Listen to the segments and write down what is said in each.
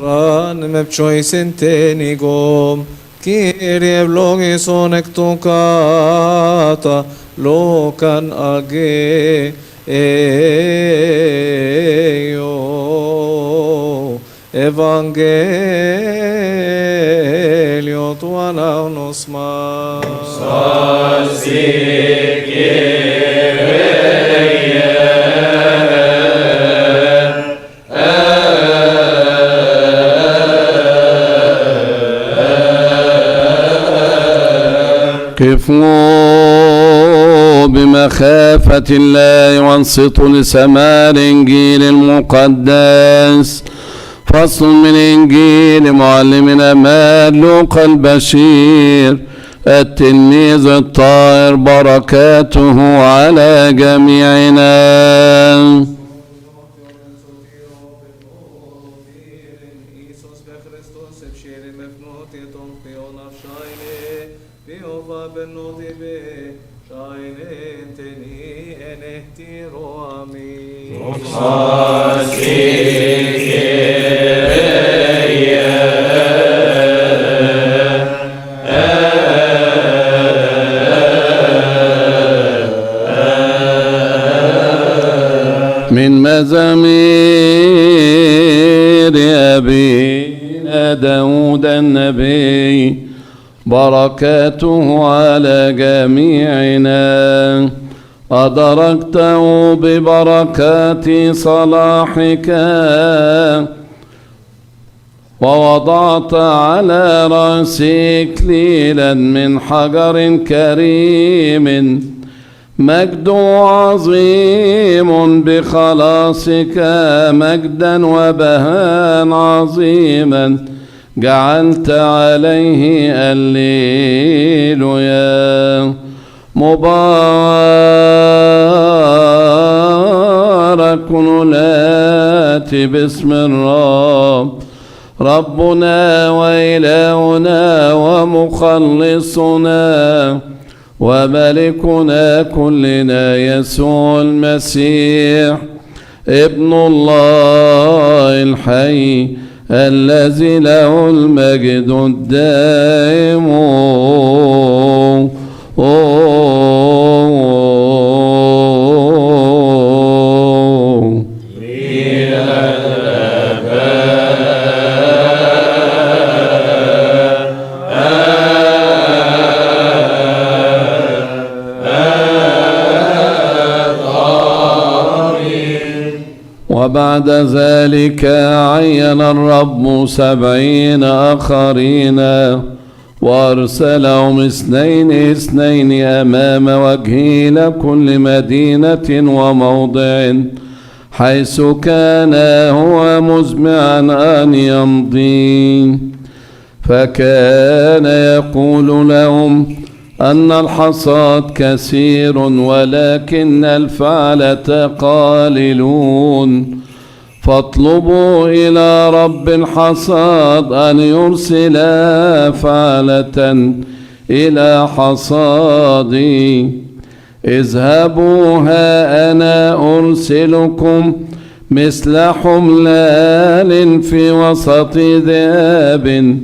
Ran me choisin tenigom Kyrie eυλόγησον εκ του κάτα λόγκαν αγγέιο Ευαγγέλιο του ανάγνωσμα. كفوا بمخافة الله وانصتوا لسماع الإنجيل المقدس. فصل من إنجيل معلمنا لوقا البشير التلميذ الطاهر بركاته على جميعنا. من مزامير أبينا داود النبي بركاته على جميعنا. أدركته ببركات صلاحك ووضعت على رأسي إكليلا من حجر كريم مجد عظيم بخلاصك مجدا وبهاء عظيما جعلت عليه الليلويا. مبارك الآتي باسم الرب ربنا وإلهنا ومخلصنا وملكنا كلنا يسوع المسيح ابن الله الحي الذي له المجد الدائم. وبعد ذلك عين الرب 70 آخرين وأرسلهم 2 أمام وجهه إلى كل مدينة وموضع حيث كان هو مزمعا أن يمضي. فكان يقول لهم أن الحصاد كثير ولكن الفعلة قليلون. فاطلبوا إلى رب الحصاد أن يرسل فعلة إلى حصادي. اذهبوا ها أنا أرسلكم مثل حملال في وسط ذئاب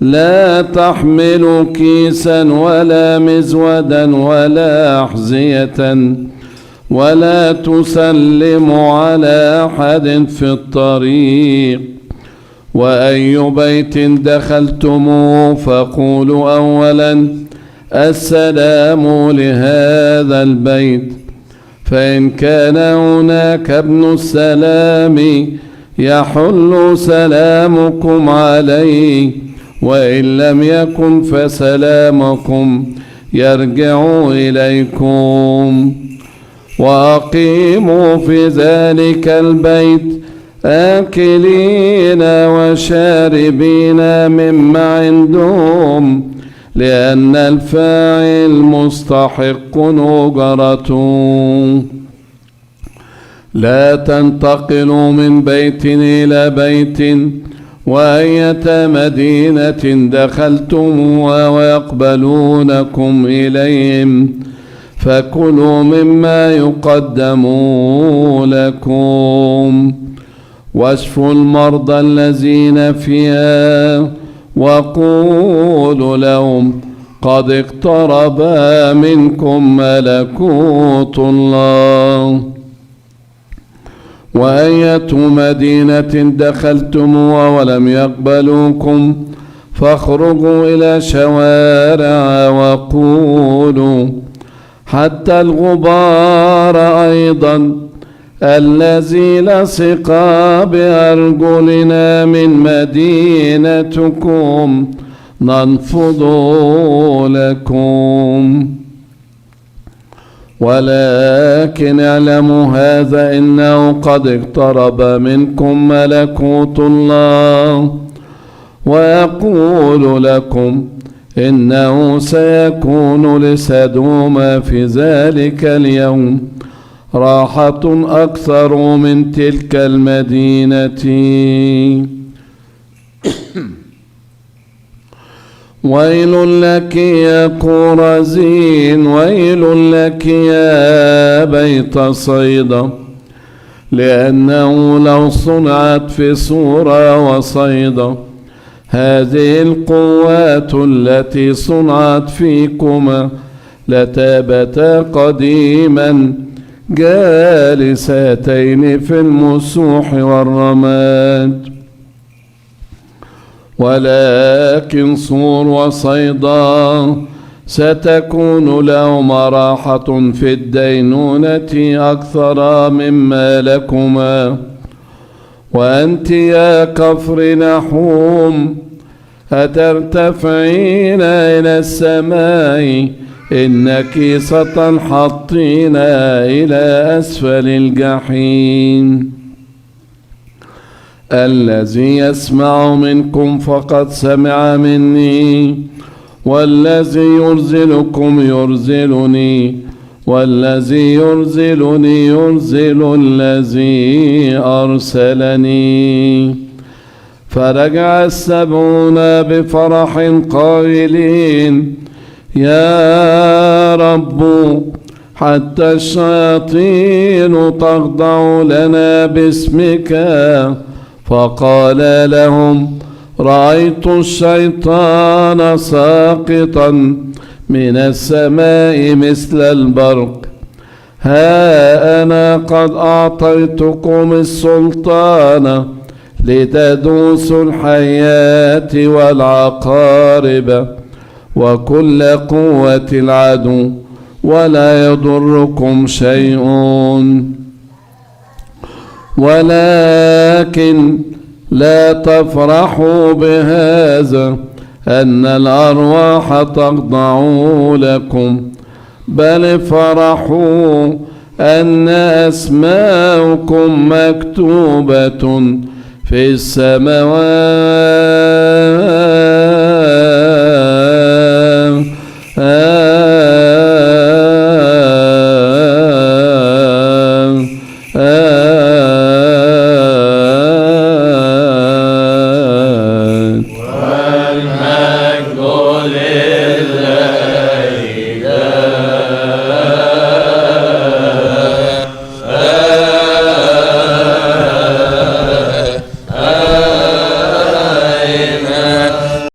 لا تحمل كيسا ولا مزودا ولا أحذية ولا تسلم على أحد في الطريق. وأي بيت دخلتموه فقولوا أولا السلام لهذا البيت. فإن كان هناك ابن السلام يحل سلامكم عليه وإن لم يكن فسلامكم يرجع إليكم. وأقيموا في ذلك البيت آكلين وشاربين مما عندهم لأن الفاعل مستحق أجرته. لا تنتقلوا من بيت إلى بيت وأية مدينة دخلتموها ويقبلونكم إليهم فكلوا مما يقدم لكم. واشفوا المرضى الذين فيها، وقولوا لهم قد اقترب منكم ملكوت الله. وأية مدينة دخلتموها ولم يقبلوكم فاخرجوا إلى شوارع وقولوا حتى الغبار أيضا الذي لصق بأرجلنا من مدينتكم ننفض لكم. ولكن اعلموا هذا، إنه قد اقترب منكم ملكوت الله. ويقول لكم إنه سيكون لسدوم في ذلك اليوم راحة أكثر من تلك المدينة. ويل لك يا كورزين، ويل لك يا بيت صيدا، لأنه لو صنعت في صورة وصيدا هذه القوات التي صنعت فيكما لتابتا قديما جالساتين في المسوح والرماد. ولكن صور وصيدا ستكون لهما راحة في الدينونة أكثر مما لكما. وأنت يا كفر نحوم أترتفعين إلى السماء، إنك ستنحطين إلى أسفل الجحيم. الذي يسمع منكم فقد سمع مني، والذي يرسلكم يرسلني، والذي يرسلني يرسل الذي أرسلني. فرجع السبعون بفرح قائلين يا رب حتى الشياطين تخضع لنا باسمك. فقال لهم رأيت الشيطان ساقطا من السماء مثل البرق. ها أنا قد أعطيتكم السلطان لتدوسوا الحيات والعقارب وكل قوة العدو ولا يضركم شيء. ولكن لا تفرحوا بهذا أن الأرواح تخضع لكم، بل فرحوا أن أسماءكم مكتوبة في السماوات.